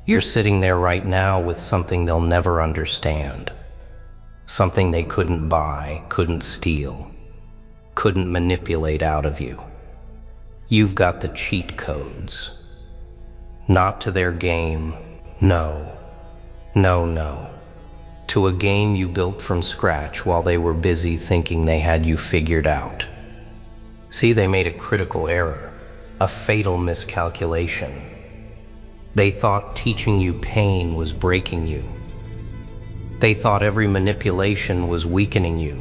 You're sitting there right now with something they'll never understand. Something they couldn't buy, couldn't steal, couldn't manipulate out of you. You've got the cheat codes. Not to their game, no. To a game you built from scratch while they were busy thinking they had you figured out. See, they made a critical error, a fatal miscalculation. They thought teaching you pain was breaking you. They thought every manipulation was weakening you.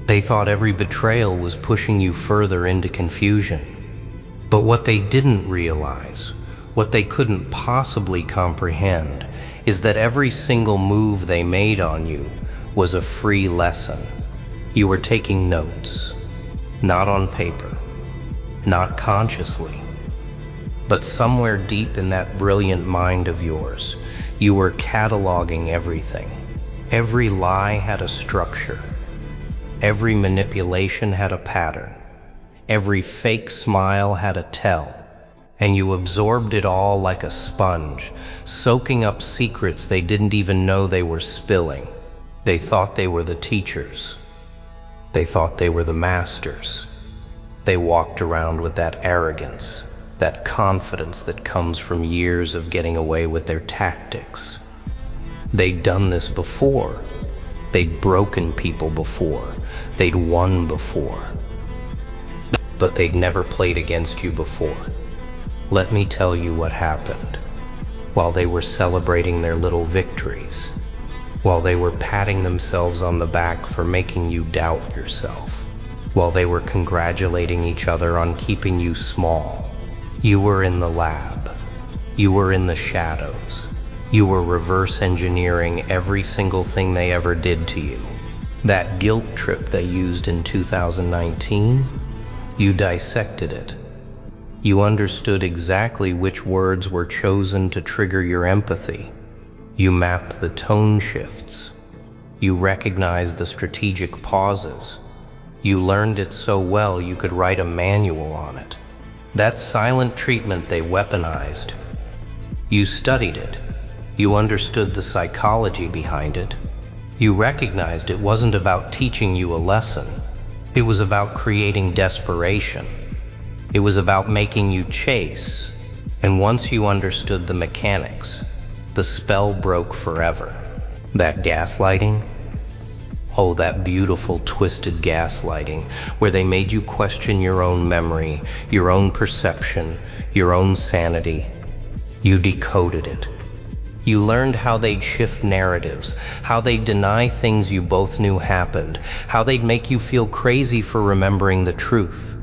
They thought every betrayal was pushing you further into confusion. But what they didn't realize, what they couldn't possibly comprehend, is that every single move they made on you was a free lesson. You were taking notes, not on paper, not consciously, but somewhere deep in that brilliant mind of yours, you were cataloging everything. Every lie had a structure. Every manipulation had a pattern. Every fake smile had a tell. And you absorbed it all like a sponge, soaking up secrets they didn't even know they were spilling. They thought they were the teachers. They thought they were the masters. They walked around with that arrogance, that confidence that comes from years of getting away with their tactics. They'd done this before. They'd broken people before. They'd won before. But they'd never played against you before. Let me tell you what happened. While they were celebrating their little victories, while they were patting themselves on the back for making you doubt yourself, while they were congratulating each other on keeping you small, you were in the lab. You were in the shadows. You were reverse engineering every single thing they ever did to you. That guilt trip they used in 2019, you dissected it. You understood exactly which words were chosen to trigger your empathy. You mapped the tone shifts. You recognized the strategic pauses. You learned it so well you could write a manual on it. That silent treatment they weaponized. You studied it. You understood the psychology behind it. You recognized it wasn't about teaching you a lesson. It was about creating desperation. It was about making you chase. And once you understood the mechanics, the spell broke forever. That gaslighting? Oh, that beautiful twisted gaslighting where they made you question your own memory, your own perception, your own sanity. You decoded it. You learned how they'd shift narratives, how they'd deny things you both knew happened, how they'd make you feel crazy for remembering the truth.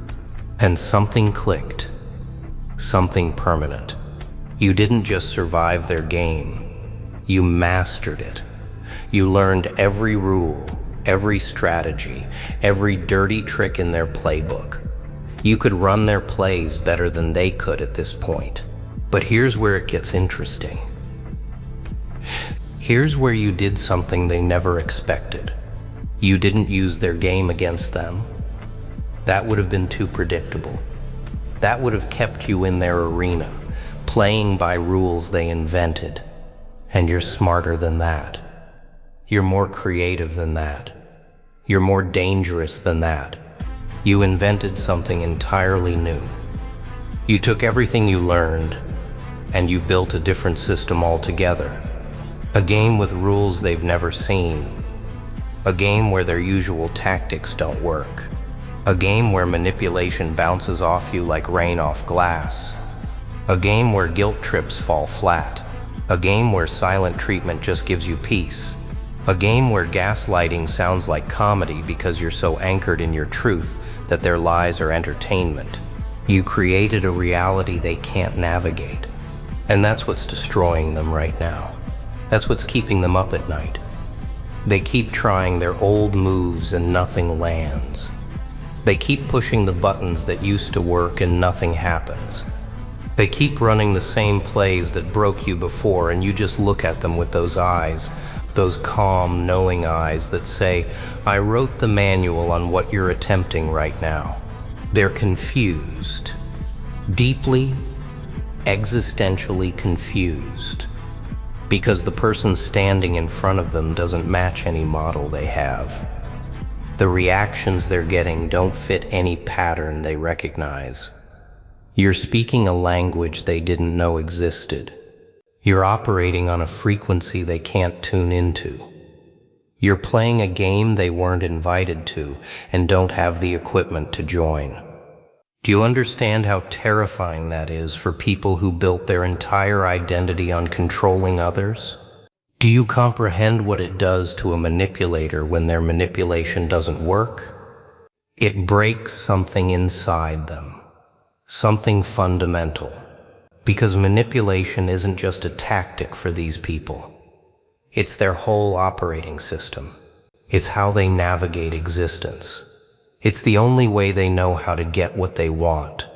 And something clicked. Something permanent. You didn't just survive their game. You mastered it. You learned every rule, every strategy, every dirty trick in their playbook. You could run their plays better than they could at this point. But here's where it gets interesting. Here's where you did something they never expected. You didn't use their game against them. That would have been too predictable. That would have kept you in their arena, playing by rules they invented. And you're smarter than that. You're more creative than that. You're more dangerous than that. You invented something entirely new. You took everything you learned, and you built a different system altogether. A game with rules they've never seen. A game where their usual tactics don't work. A game where manipulation bounces off you like rain off glass. A game where guilt trips fall flat. A game where silent treatment just gives you peace. A game where gaslighting sounds like comedy because you're so anchored in your truth that their lies are entertainment. You created a reality they can't navigate. And that's what's destroying them right now. That's what's keeping them up at night. They keep trying their old moves and nothing lands. They keep pushing the buttons that used to work and nothing happens. They keep running the same plays that broke you before, and you just look at them with those eyes, those calm, knowing eyes that say, I wrote the manual on what you're attempting right now. They're confused. Deeply, existentially confused, because the person standing in front of them doesn't match any model they have. The reactions they're getting don't fit any pattern they recognize. You're speaking a language they didn't know existed. You're operating on a frequency they can't tune into. You're playing a game they weren't invited to and don't have the equipment to join. Do you understand how terrifying that is for people who built their entire identity on controlling others? Do you comprehend what it does to a manipulator when their manipulation doesn't work? It breaks something inside them, something fundamental, because manipulation isn't just a tactic for these people. It's their whole operating system. It's how they navigate existence. It's the only way they know how to get what they want.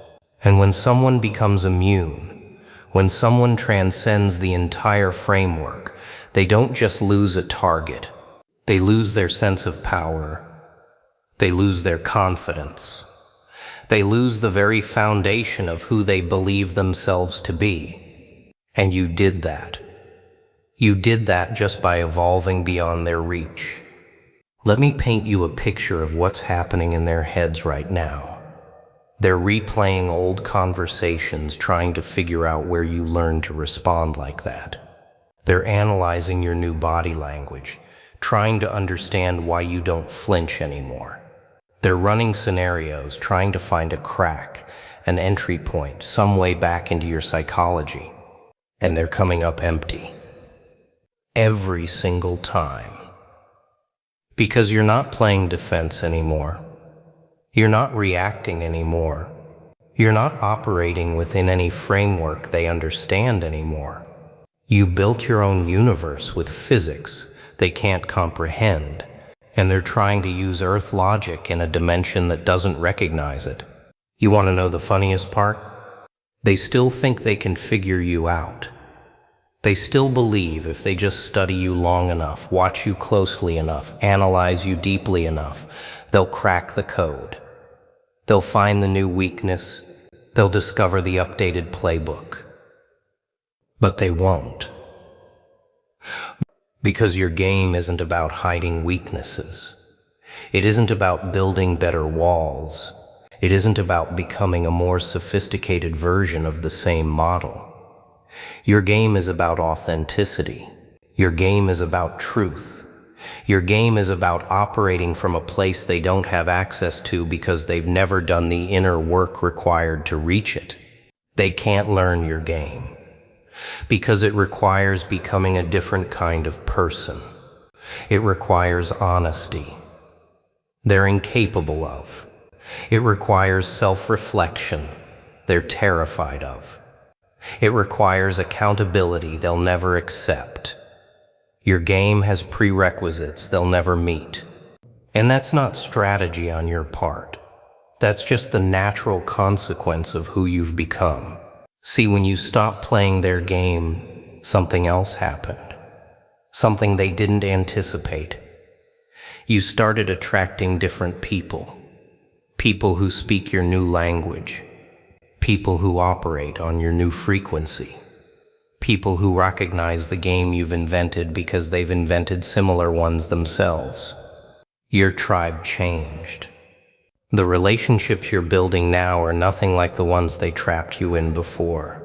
And when someone becomes immune, when someone transcends the entire framework, they don't just lose a target. They lose their sense of power. They lose their confidence. They lose the very foundation of who they believe themselves to be. And you did that. You did that just by evolving beyond their reach. Let me paint you a picture of what's happening in their heads right now. They're replaying old conversations, trying to figure out where you learned to respond like that. They're analyzing your new body language, trying to understand why you don't flinch anymore. They're running scenarios, trying to find a crack, an entry point, some way back into your psychology. And they're coming up empty. Every single time. Because you're not playing defense anymore. You're not reacting anymore. You're not operating within any framework they understand anymore. You built your own universe with physics they can't comprehend, and they're trying to use Earth logic in a dimension that doesn't recognize it. You want to know the funniest part? They still think they can figure you out. They still believe if they just study you long enough, watch you closely enough, analyze you deeply enough, they'll crack the code. They'll find the new weakness. They'll discover the updated playbook. But they won't. Because your game isn't about hiding weaknesses. It isn't about building better walls. It isn't about becoming a more sophisticated version of the same model. Your game is about authenticity. Your game is about truth. Your game is about operating from a place they don't have access to because they've never done the inner work required to reach it. They can't learn your game because it requires becoming a different kind of person. It requires honesty. They're incapable of. It requires self-reflection. They're terrified of. It requires accountability they'll never accept. Your game has prerequisites they'll never meet. And that's not strategy on your part. That's just the natural consequence of who you've become. See, when you stop playing their game, something else happened. Something they didn't anticipate. You started attracting different people. People who speak your new language. People who operate on your new frequency. People who recognize the game you've invented because they've invented similar ones themselves. Your tribe changed. The relationships you're building now are nothing like the ones they trapped you in before.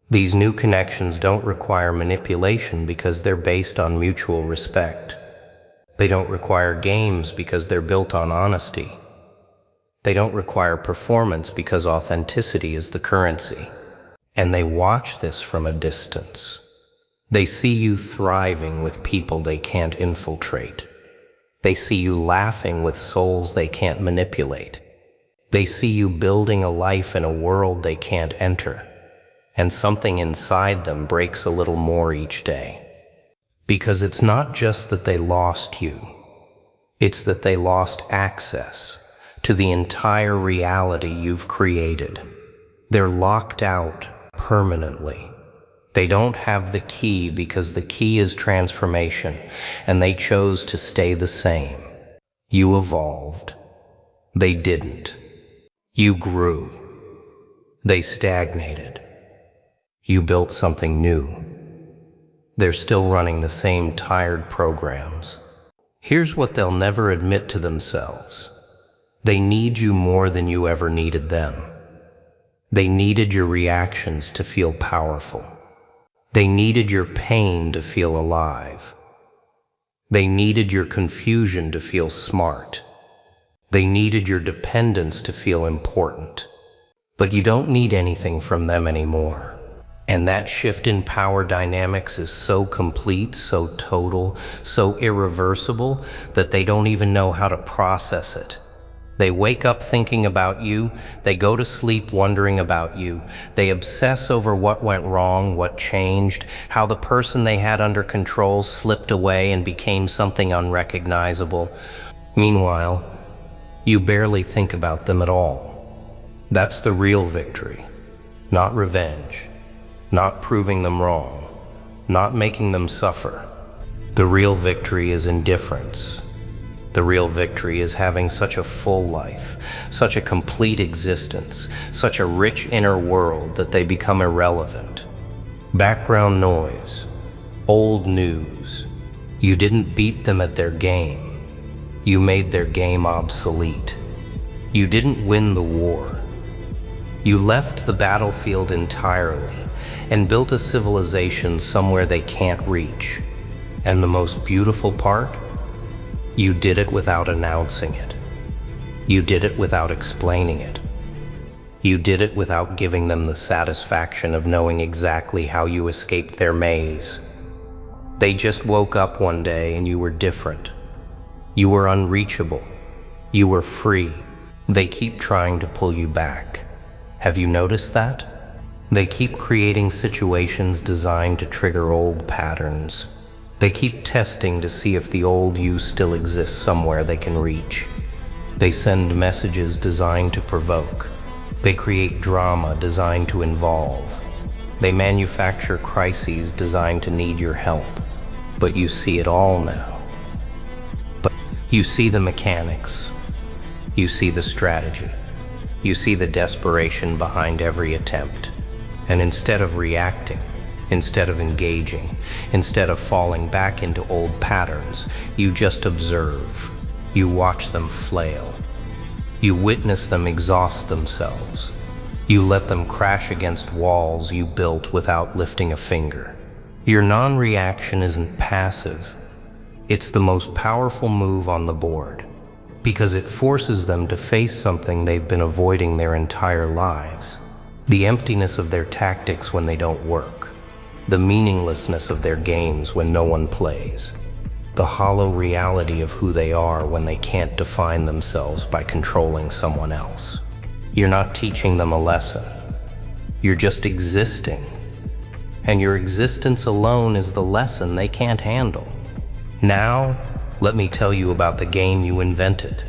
These new connections don't require manipulation because they're based on mutual respect. They don't require games because they're built on honesty. They don't require performance because authenticity is the currency. And they watch this from a distance. They see you thriving with people they can't infiltrate. They see you laughing with souls they can't manipulate. They see you building a life in a world they can't enter. And something inside them breaks a little more each day. Because it's not just that they lost you. It's that they lost access to the entire reality you've created. They're locked out permanently. They don't have the key because the key is transformation, and they chose to stay the same. You evolved. They didn't. You grew. They stagnated. You built something new. They're still running the same tired programs. Here's what they'll never admit to themselves. They need you more than you ever needed them. They needed your reactions to feel powerful. They needed your pain to feel alive. They needed your confusion to feel smart. They needed your dependence to feel important. But you don't need anything from them anymore. And that shift in power dynamics is so complete, so total, so irreversible that they don't even know how to process it. They wake up thinking about you, they go to sleep wondering about you, they obsess over what went wrong, what changed, how the person they had under control slipped away and became something unrecognizable. Meanwhile, you barely think about them at all. That's the real victory, not revenge. Not proving them wrong, not making them suffer. The real victory is indifference. The real victory is having such a full life, such a complete existence, such a rich inner world that they become irrelevant. Background noise, old news. You didn't beat them at their game. You made their game obsolete. You didn't win the war. You left the battlefield entirely and built a civilization somewhere they can't reach. And the most beautiful part? You did it without announcing it. You did it without explaining it. You did it without giving them the satisfaction of knowing exactly how you escaped their maze. They just woke up one day and you were different. You were unreachable. You were free. They keep trying to pull you back. Have you noticed that? They keep creating situations designed to trigger old patterns. They keep testing to see if the old you still exists somewhere they can reach. They send messages designed to provoke. They create drama designed to involve. They manufacture crises designed to need your help. But you see it all now. But you see the mechanics. You see the strategy. You see the desperation behind every attempt. And instead of reacting, instead of engaging, instead of falling back into old patterns, you just observe. You watch them flail. You witness them exhaust themselves. You let them crash against walls you built without lifting a finger. Your non-reaction isn't passive. It's the most powerful move on the board, because it forces them to face something they've been avoiding their entire lives. The emptiness of their tactics when they don't work. The meaninglessness of their games when no one plays. The hollow reality of who they are when they can't define themselves by controlling someone else. You're not teaching them a lesson. You're just existing. And your existence alone is the lesson they can't handle. Now, let me tell you about the game you invented.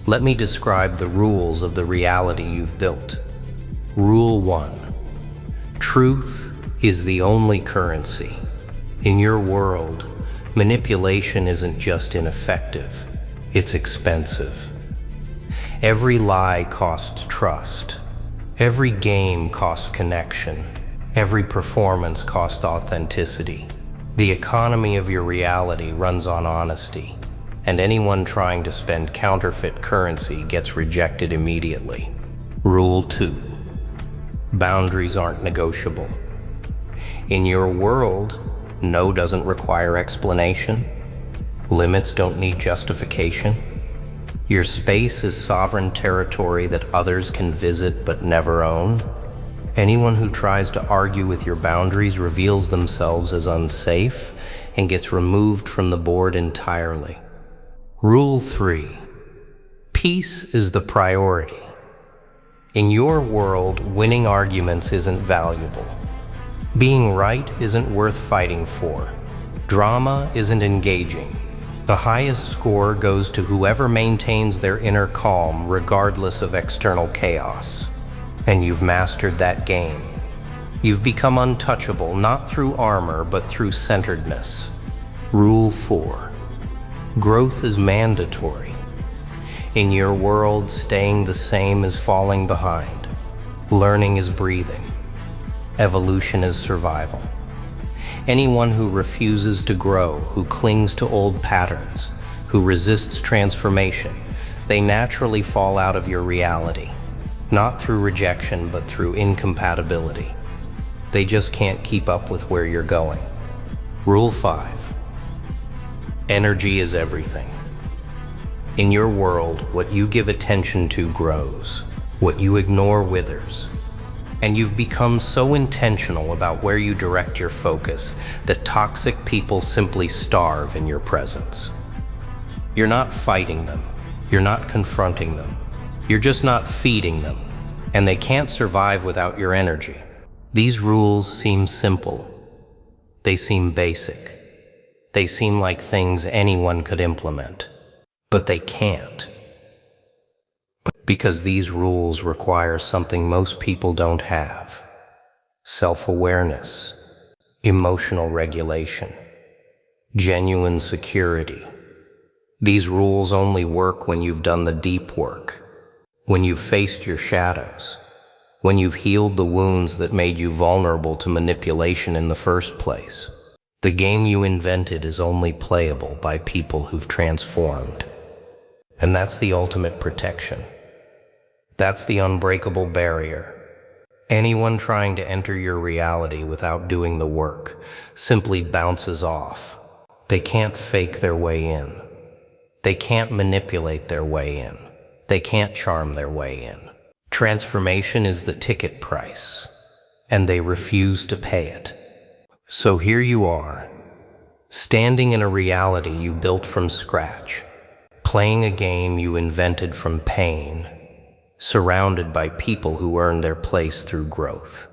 Let me describe the rules of the reality you've built. Rule 1. Truth is the only currency. In your world, manipulation isn't just ineffective, it's expensive. Every lie costs trust. Every game costs connection. Every performance costs authenticity. The economy of your reality runs on honesty, and anyone trying to spend counterfeit currency gets rejected immediately. Rule 2. Boundaries aren't negotiable. In your world, no doesn't require explanation. Limits don't need justification. Your space is sovereign territory that others can visit but never own. Anyone who tries to argue with your boundaries reveals themselves as unsafe and gets removed from the board entirely. Rule 3. Peace is the priority. In your world, winning arguments isn't valuable. Being right isn't worth fighting for. Drama isn't engaging. The highest score goes to whoever maintains their inner calm regardless of external chaos. And you've mastered that game. You've become untouchable, not through armor, but through centeredness. Rule 4. Growth is mandatory. In your world, staying the same is falling behind. Learning is breathing. Evolution is survival. Anyone who refuses to grow, who clings to old patterns, who resists transformation, they naturally fall out of your reality. Not through rejection, but through incompatibility. They just can't keep up with where you're going. Rule 5. Energy is everything. In your world, what you give attention to grows. What you ignore withers. And you've become so intentional about where you direct your focus that toxic people simply starve in your presence. You're not fighting them. You're not confronting them. You're just not feeding them. And they can't survive without your energy. These rules seem simple. They seem basic. They seem like things anyone could implement. But they can't. Because these rules require something most people don't have. Self-awareness, emotional regulation, genuine security. These rules only work when you've done the deep work, when you've faced your shadows, when you've healed the wounds that made you vulnerable to manipulation in the first place. The game you invented is only playable by people who've transformed. And that's the ultimate protection. That's the unbreakable barrier. Anyone trying to enter your reality without doing the work simply bounces off. They can't fake their way in. They can't manipulate their way in. They can't charm their way in. Transformation is the ticket price, and they refuse to pay it. So here you are, standing in a reality you built from scratch, playing a game you invented from pain, surrounded by people who earn their place through growth,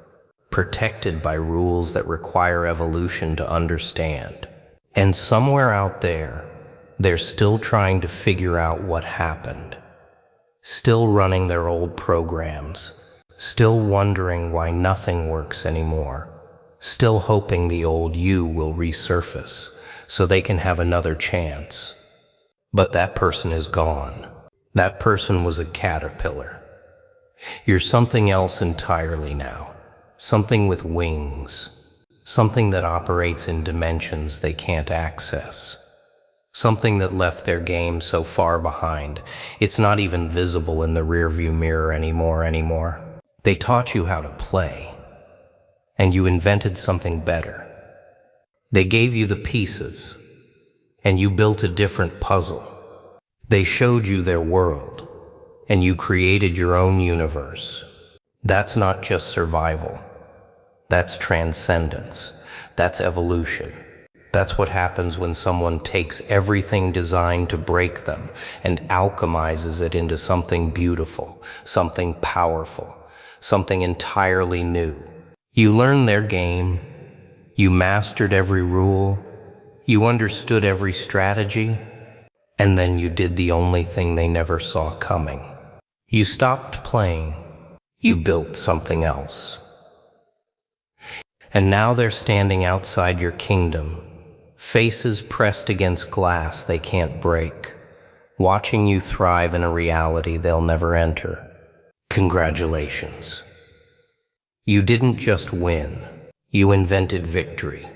protected by rules that require evolution to understand. And somewhere out there, they're still trying to figure out what happened, still running their old programs, still wondering why nothing works anymore, still hoping the old you will resurface so they can have another chance. But that person is gone. That person was a caterpillar. You're something else entirely now, something with wings, something that operates in dimensions they can't access, something that left their game so far behind it's not even visible in the rearview mirror anymore. They taught you how to play, and you invented something better. They gave you the pieces, and you built a different puzzle. They showed you their world, and you created your own universe. That's not just survival. That's transcendence. That's evolution. That's what happens when someone takes everything designed to break them and alchemizes it into something beautiful, something powerful, something entirely new. You learned their game. You mastered every rule. You understood every strategy. And then you did the only thing they never saw coming. You stopped playing. You built something else. And now they're standing outside your kingdom, faces pressed against glass they can't break, watching you thrive in a reality they'll never enter. Congratulations. You didn't just win. You invented victory.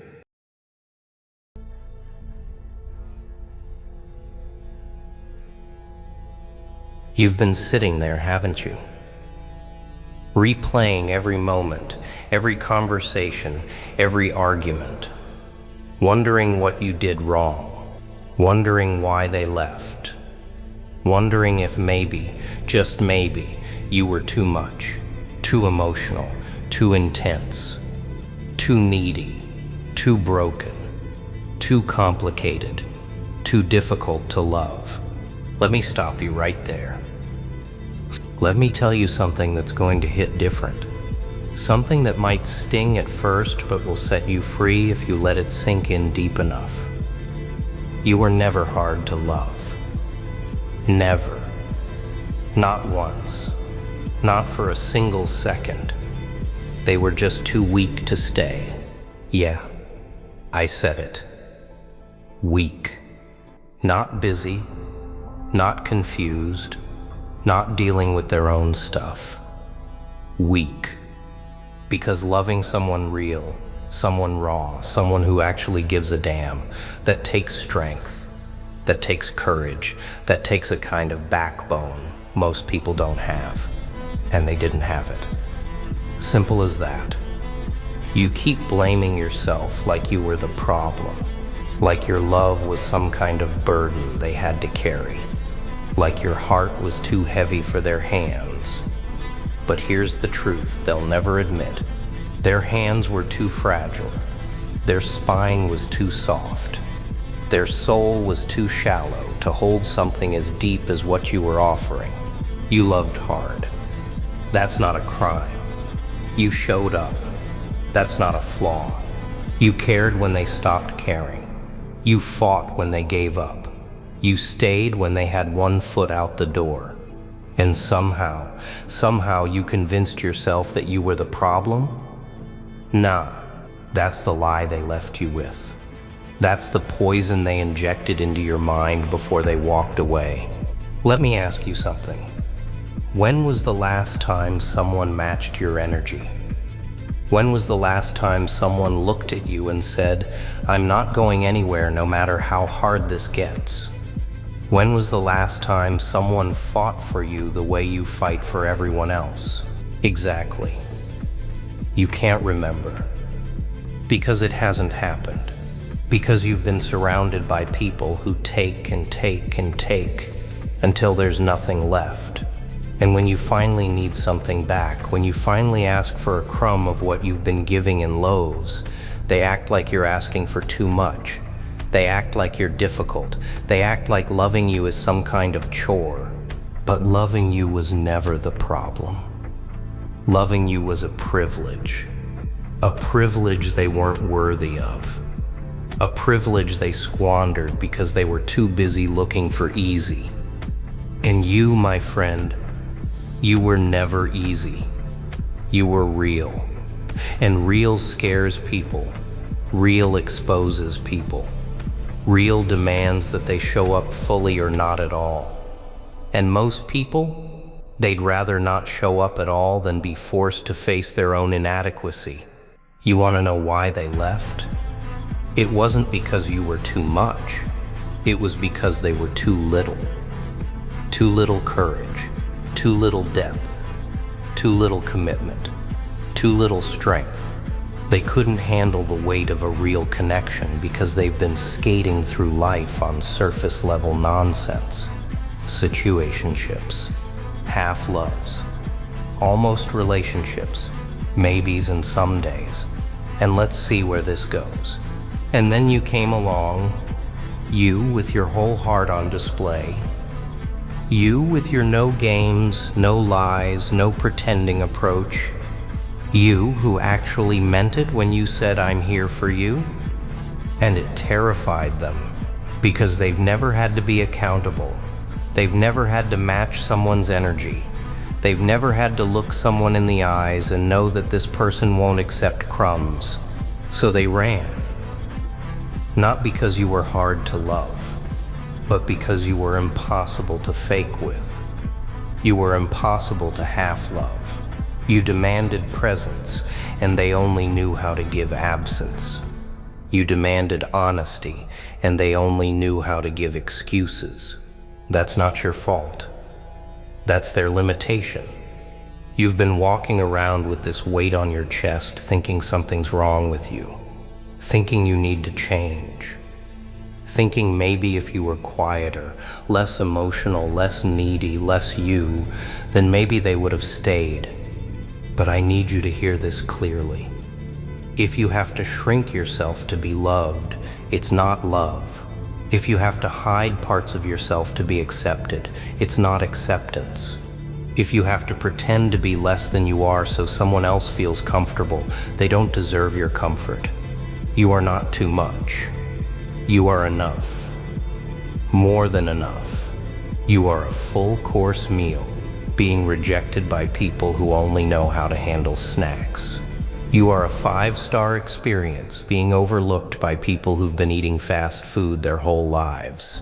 You've been sitting there, haven't you? Replaying every moment, every conversation, every argument. Wondering what you did wrong. Wondering why they left. Wondering if maybe, just maybe, you were too much, too emotional, too intense, too needy, too broken, too complicated, too difficult to love. Let me stop you right there. Let me tell you something that's going to hit different. Something that might sting at first, but will set you free if you let it sink in deep enough. You were never hard to love. Never. Not once. Not for a single second. They were just too weak to stay. Yeah, I said it. Weak. Not busy. Not confused. Not dealing with their own stuff. Weak. Because loving someone real, someone raw, someone who actually gives a damn, that takes strength, that takes courage, that takes a kind of backbone most people don't have. And they didn't have it. Simple as that. You keep blaming yourself like you were the problem, like your love was some kind of burden they had to carry, like your heart was too heavy for their hands. But here's the truth they'll never admit. Their hands were too fragile. Their spine was too soft. Their soul was too shallow to hold something as deep as what you were offering. You loved hard. That's not a crime. You showed up. That's not a flaw. You cared when they stopped caring. You fought when they gave up. You stayed when they had one foot out the door. And somehow you convinced yourself that you were the problem? Nah, that's the lie they left you with. That's the poison they injected into your mind before they walked away. Let me ask you something. When was the last time someone matched your energy? When was the last time someone looked at you and said, "I'm not going anywhere no matter how hard this gets"? When was the last time someone fought for you the way you fight for everyone else? Exactly. You can't remember. Because it hasn't happened. Because you've been surrounded by people who take and take and take until there's nothing left. And when you finally need something back, when you finally ask for a crumb of what you've been giving in loaves, they act like you're asking for too much. They act like you're difficult. They act like loving you is some kind of chore. But loving you was never the problem. Loving you was a privilege. A privilege they weren't worthy of. A privilege they squandered because they were too busy looking for easy. And you, my friend, you were never easy. You were real. And real scares people. Real exposes people. Real demands that they show up fully or not at all. And most people, they'd rather not show up at all than be forced to face their own inadequacy. You want to know why they left? It wasn't because you were too much. It was because they were too little. Too little courage. Too little depth, too little commitment, too little strength. They couldn't handle the weight of a real connection because they've been skating through life on surface level nonsense. Situationships, half-loves, almost relationships, maybes and somedays, and let's see where this goes. And then you came along, you with your whole heart on display, you with your no games, no lies, no pretending approach. You who actually meant it when you said, "I'm here for you." And it terrified them because they've never had to be accountable. They've never had to match someone's energy. They've never had to look someone in the eyes and know that this person won't accept crumbs. So they ran. Not because you were hard to love, but because you were impossible to fake with. You were impossible to half-love. You demanded presence, and they only knew how to give absence. You demanded honesty, and they only knew how to give excuses. That's not your fault. That's their limitation. You've been walking around with this weight on your chest, thinking something's wrong with you, thinking you need to change. Thinking maybe if you were quieter, less emotional, less needy, less you, then maybe they would have stayed. But I need you to hear this clearly. If you have to shrink yourself to be loved, it's not love. If you have to hide parts of yourself to be accepted, it's not acceptance. If you have to pretend to be less than you are so someone else feels comfortable, they don't deserve your comfort. You are not too much. You are enough. More than enough. You are a full-course meal, being rejected by people who only know how to handle snacks. You are a 5-star experience, being overlooked by people who've been eating fast food their whole lives.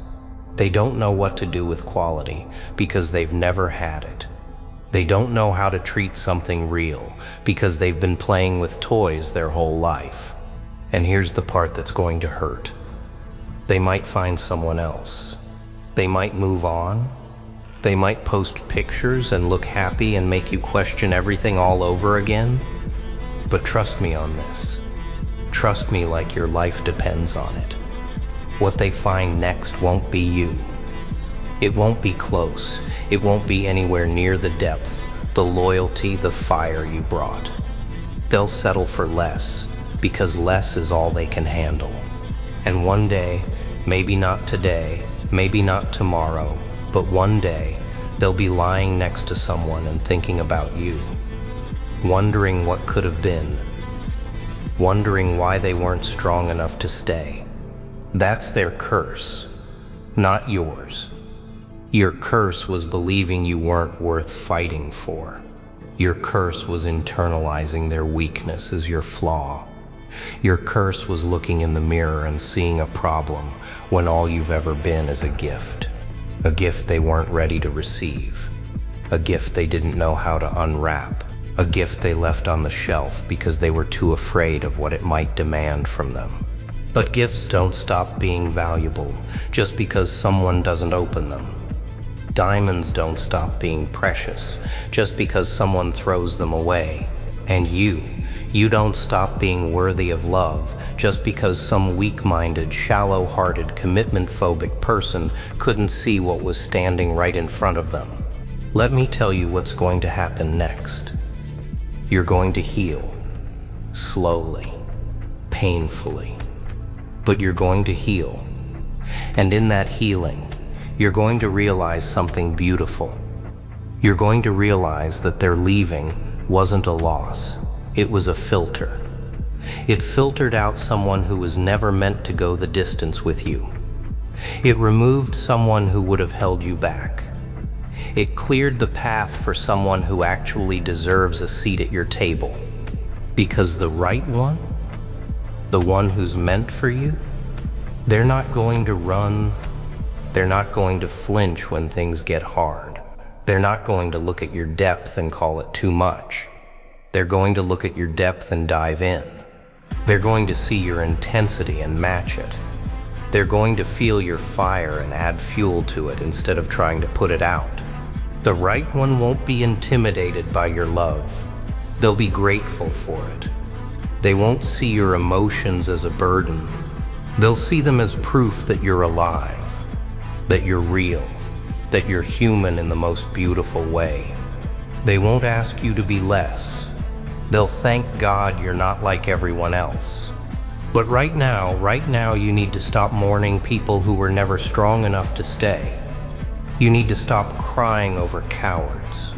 They don't know what to do with quality because they've never had it. They don't know how to treat something real because they've been playing with toys their whole life. And here's the part that's going to hurt. They might find someone else. They might move on. They might post pictures and look happy and make you question everything all over again. But trust me on this. Trust me like your life depends on it. What they find next won't be you. It won't be close. It won't be anywhere near the depth, the loyalty, the fire you brought. They'll settle for less, because less is all they can handle. And one day, maybe not today, maybe not tomorrow, but one day, they'll be lying next to someone and thinking about you, wondering what could have been, wondering why they weren't strong enough to stay. That's their curse, not yours. Your curse was believing you weren't worth fighting for. Your curse was internalizing their weakness as your flaw. Your curse was looking in the mirror and seeing a problem when all you've ever been is a gift they weren't ready to receive, a gift they didn't know how to unwrap, a gift they left on the shelf because they were too afraid of what it might demand from them. But gifts don't stop being valuable just because someone doesn't open them. Diamonds don't stop being precious just because someone throws them away. And you don't stop being worthy of love just because some weak-minded, shallow-hearted, commitment-phobic person couldn't see what was standing right in front of them. Let me tell you what's going to happen next. You're going to heal. Slowly. Painfully. But you're going to heal. And in that healing, you're going to realize something beautiful. You're going to realize that their leaving wasn't a loss. It was a filter. It filtered out someone who was never meant to go the distance with you. It removed someone who would have held you back. It cleared the path for someone who actually deserves a seat at your table. Because the right one, the one who's meant for you, they're not going to run. They're not going to flinch when things get hard. They're not going to look at your depth and call it too much. They're going to look at your depth and dive in. They're going to see your intensity and match it. They're going to feel your fire and add fuel to it instead of trying to put it out. The right one won't be intimidated by your love. They'll be grateful for it. They won't see your emotions as a burden. They'll see them as proof that you're alive, that you're real, that you're human in the most beautiful way. They won't ask you to be less. They'll thank God you're not like everyone else. But right now you need to stop mourning people who were never strong enough to stay. You need to stop crying over cowards.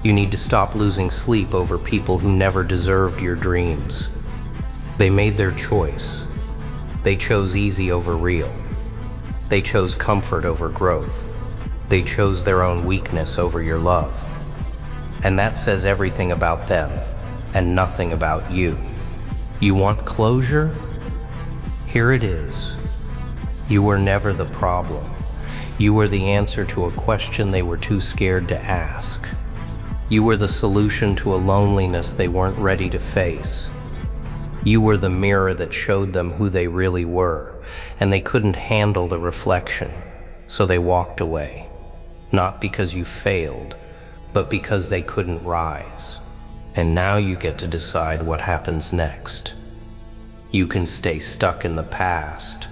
You need to stop losing sleep over people who never deserved your dreams. They made their choice. They chose easy over real. They chose comfort over growth. They chose their own weakness over your love. And that says everything about them and nothing about you. You want closure? Here it is. You were never the problem. You were the answer to a question they were too scared to ask. You were the solution to a loneliness they weren't ready to face. You were the mirror that showed them who they really were, and they couldn't handle the reflection, so they walked away. Not because you failed, but because they couldn't rise. And now you get to decide what happens next. You can stay stuck in the past,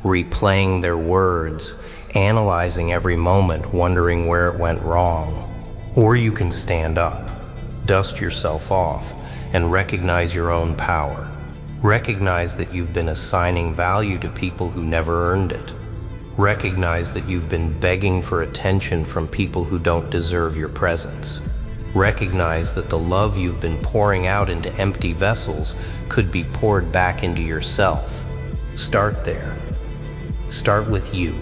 replaying their words, analyzing every moment, wondering where it went wrong. Or you can stand up, dust yourself off, and recognize your own power. Recognize that you've been assigning value to people who never earned it. Recognize that you've been begging for attention from people who don't deserve your presence. Recognize that the love you've been pouring out into empty vessels could be poured back into yourself. Start there. Start with you.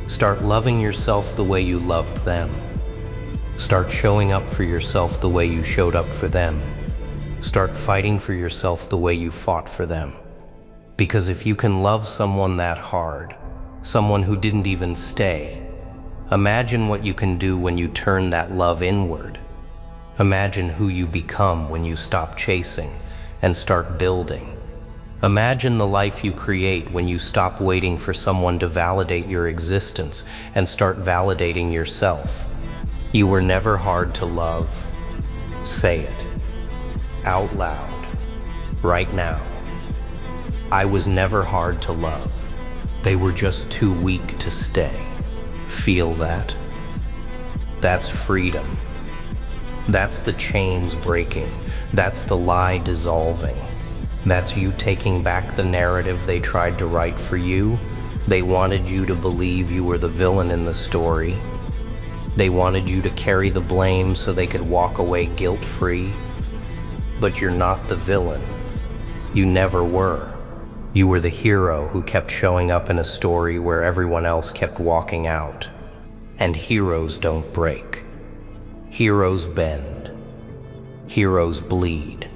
Start loving yourself the way you loved them. Start showing up for yourself the way you showed up for them. Start fighting for yourself the way you fought for them. Because if you can love someone that hard, someone who didn't even stay, Imagine what you can do when you turn that love inward. Imagine who you become when you stop chasing and start building. Imagine the life you create when you stop waiting for someone to validate your existence and start validating yourself. You were never hard to love. Say it out loud, right now. I was never hard to love. They were just too weak to stay. Feel that? That's freedom. That's the chains breaking. That's the lie dissolving. That's you taking back the narrative they tried to write for you. They wanted you to believe you were the villain in the story. They wanted you to carry the blame so they could walk away guilt-free. But you're not the villain. You never were. You were the hero who kept showing up in a story where everyone else kept walking out. And heroes don't break. Heroes bend. Heroes bleed.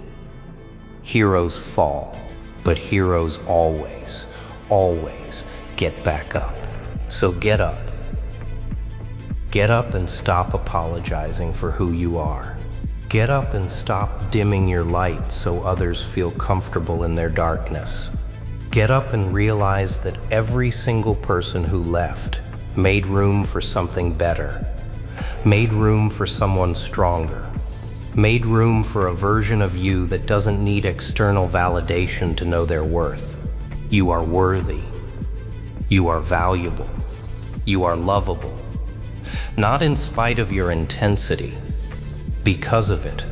Heroes fall. But heroes always, always get back up. So get up. Get up and stop apologizing for who you are. Get up and stop dimming your light so others feel comfortable in their darkness. Get up and realize that every single person who left made room for something better, made room for someone stronger, made room for a version of you that doesn't need external validation to know their worth. You are worthy. You are valuable. You are lovable. Not in spite of your intensity, because of it.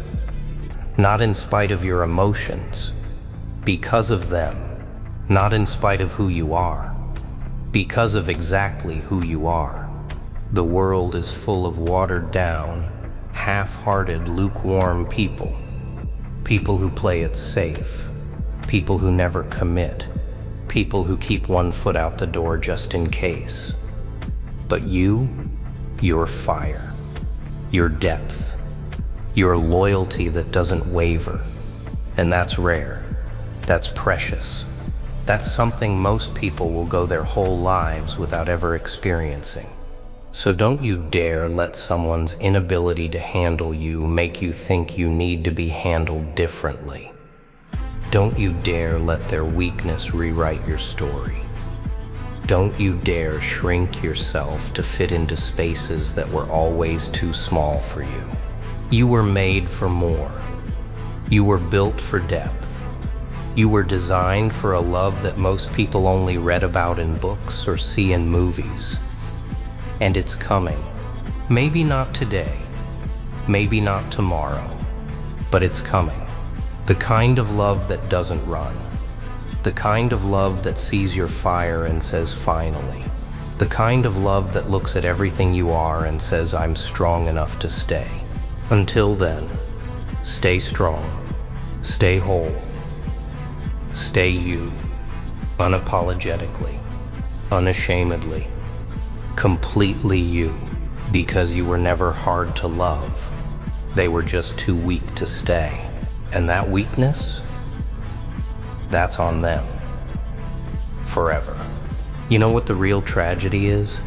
Not in spite of your emotions, because of them. Not in spite of who you are, because of exactly who you are. The world is full of watered down, half-hearted, lukewarm people. People who play it safe. People who never commit. People who keep one foot out the door just in case. But you're fire. Your depth. Your loyalty that doesn't waver. And that's rare. That's precious. That's something most people will go their whole lives without ever experiencing. So don't you dare let someone's inability to handle you make you think you need to be handled differently. Don't you dare let their weakness rewrite your story. Don't you dare shrink yourself to fit into spaces that were always too small for you. You were made for more. You were built for depth. You were designed for a love that most people only read about in books or see in movies. And it's coming. Maybe not today, maybe not tomorrow, but it's coming. The kind of love that doesn't run. The kind of love that sees your fire and says, finally. The kind of love that looks at everything you are and says, I'm strong enough to stay. Until then, stay strong, stay whole. Stay you, unapologetically, unashamedly, completely you, because you were never hard to love. They were just too weak to stay. And that weakness, that's on them. Forever. You know what the real tragedy is?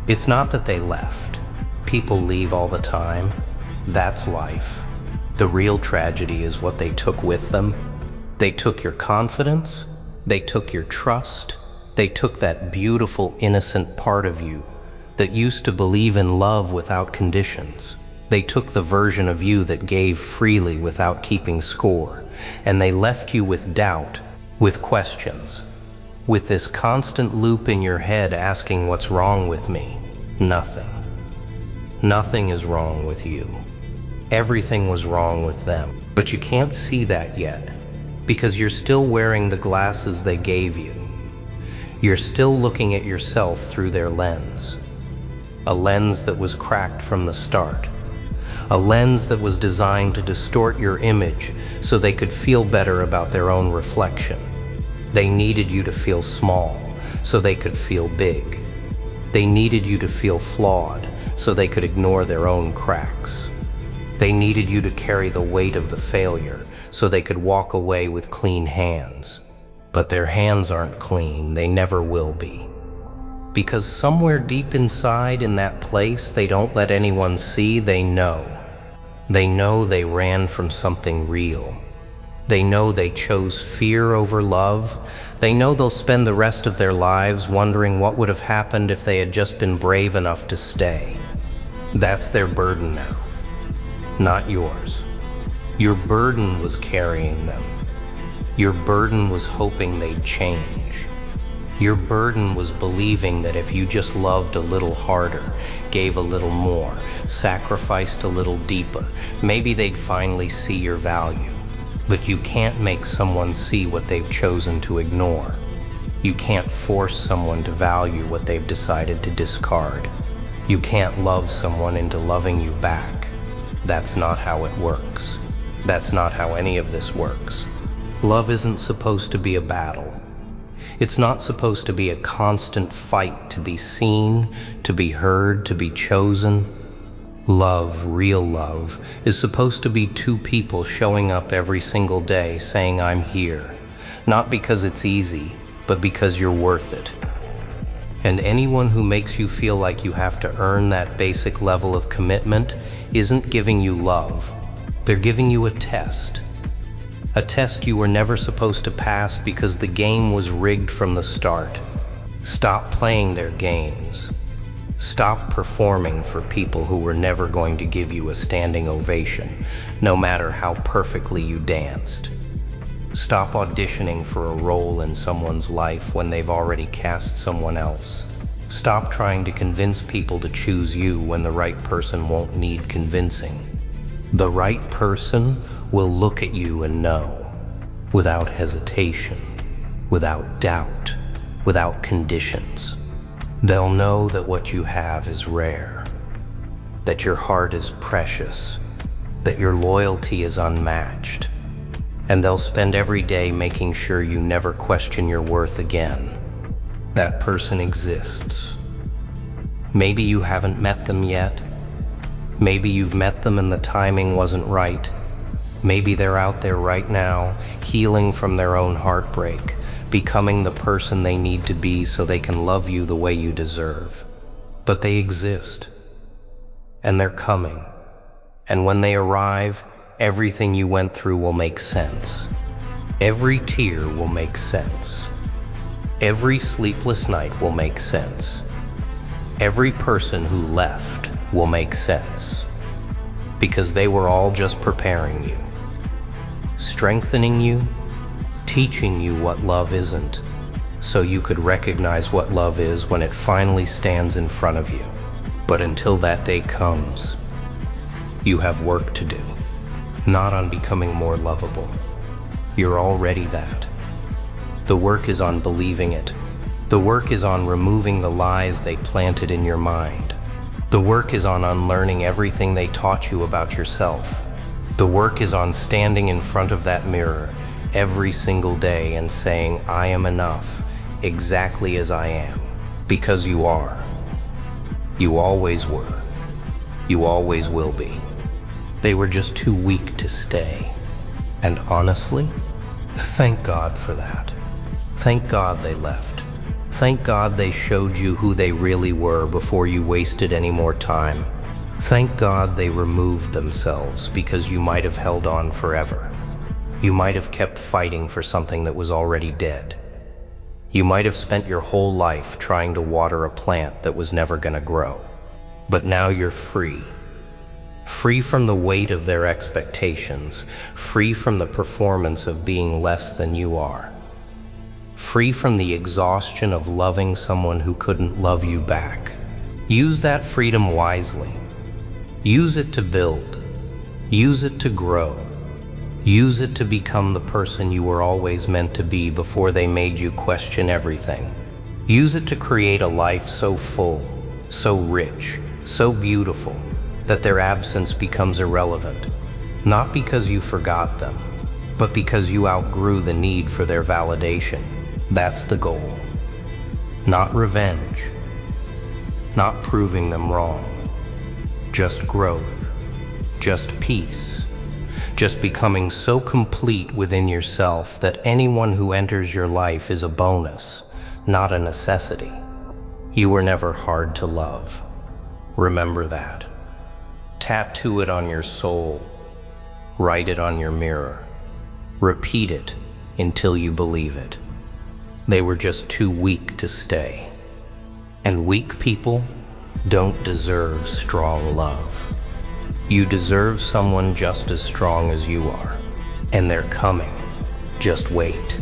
It's not that they left. People leave all the time. That's life. The real tragedy is what they took with them. They took your confidence, they took your trust, they took that beautiful, innocent part of you that used to believe in love without conditions. They took the version of you that gave freely without keeping score, and they left you with doubt, with questions, with this constant loop in your head asking what's wrong with me. Nothing. Nothing is wrong with you. Everything was wrong with them. But you can't see that yet, because you're still wearing the glasses they gave you. You're still looking at yourself through their lens. A lens that was cracked from the start. A lens that was designed to distort your image so they could feel better about their own reflection. They needed you to feel small so they could feel big. They needed you to feel flawed so they could ignore their own cracks. They needed you to carry the weight of the failure so they could walk away with clean hands. But their hands aren't clean, they never will be. Because somewhere deep inside in that place they don't let anyone see, they know. They know they ran from something real. They know they chose fear over love. They know they'll spend the rest of their lives wondering what would have happened if they had just been brave enough to stay. That's their burden now, not yours. Your burden was carrying them. Your burden was hoping they'd change. Your burden was believing that if you just loved a little harder, gave a little more, sacrificed a little deeper, maybe they'd finally see your value. But you can't make someone see what they've chosen to ignore. You can't force someone to value what they've decided to discard. You can't love someone into loving you back. That's not how it works. That's not how any of this works. Love isn't supposed to be a battle. It's not supposed to be a constant fight to be seen, to be heard, to be chosen. Love, real love, is supposed to be two people showing up every single day saying, "I'm here," not because it's easy, but because you're worth it. And anyone who makes you feel like you have to earn that basic level of commitment isn't giving you love. They're giving you a test. A test you were never supposed to pass because the game was rigged from the start. Stop playing their games. Stop performing for people who were never going to give you a standing ovation, no matter how perfectly you danced. Stop auditioning for a role in someone's life when they've already cast someone else. Stop trying to convince people to choose you when the right person won't need convincing. The right person will look at you and know, without hesitation, without doubt, without conditions. They'll know that what you have is rare, that your heart is precious, that your loyalty is unmatched, and they'll spend every day making sure you never question your worth again. That person exists. Maybe you haven't met them yet. Maybe you've met them and the timing wasn't right. Maybe they're out there right now, healing from their own heartbreak, becoming the person they need to be so they can love you the way you deserve. But they exist, and they're coming. And when they arrive, everything you went through will make sense. Every tear will make sense. Every sleepless night will make sense. Every person who left will make sense. Because they were all just preparing you, strengthening you, teaching you what love isn't, so you could recognize what love is when it finally stands in front of you. But until that day comes, you have work to do. Not on becoming more lovable. You're already that. The work is on believing it. The work is on removing the lies they planted in your mind. The work is on unlearning everything they taught you about yourself. The work is on standing in front of that mirror every single day and saying, "I am enough, exactly as I am," because you are. You always were. You always will be. They were just too weak to stay. And honestly, thank God for that. Thank God they left. Thank God they showed you who they really were before you wasted any more time. Thank God they removed themselves because you might have held on forever. You might have kept fighting for something that was already dead. You might have spent your whole life trying to water a plant that was never gonna grow. But now you're free. Free from the weight of their expectations, free from the performance of being less than you are. Free from the exhaustion of loving someone who couldn't love you back. Use that freedom wisely. Use it to build. Use it to grow. Use it to become the person you were always meant to be before they made you question everything. Use it to create a life so full, so rich, so beautiful, that their absence becomes irrelevant. Not because you forgot them, but because you outgrew the need for their validation. That's the goal. Not revenge. Not proving them wrong. Just growth. Just peace. Just becoming so complete within yourself that anyone who enters your life is a bonus, not a necessity. You were never hard to love. Remember that. Tattoo it on your soul. Write it on your mirror. Repeat it until you believe it. They were just too weak to stay. And weak people don't deserve strong love. You deserve someone just as strong as you are. And they're coming. Just wait.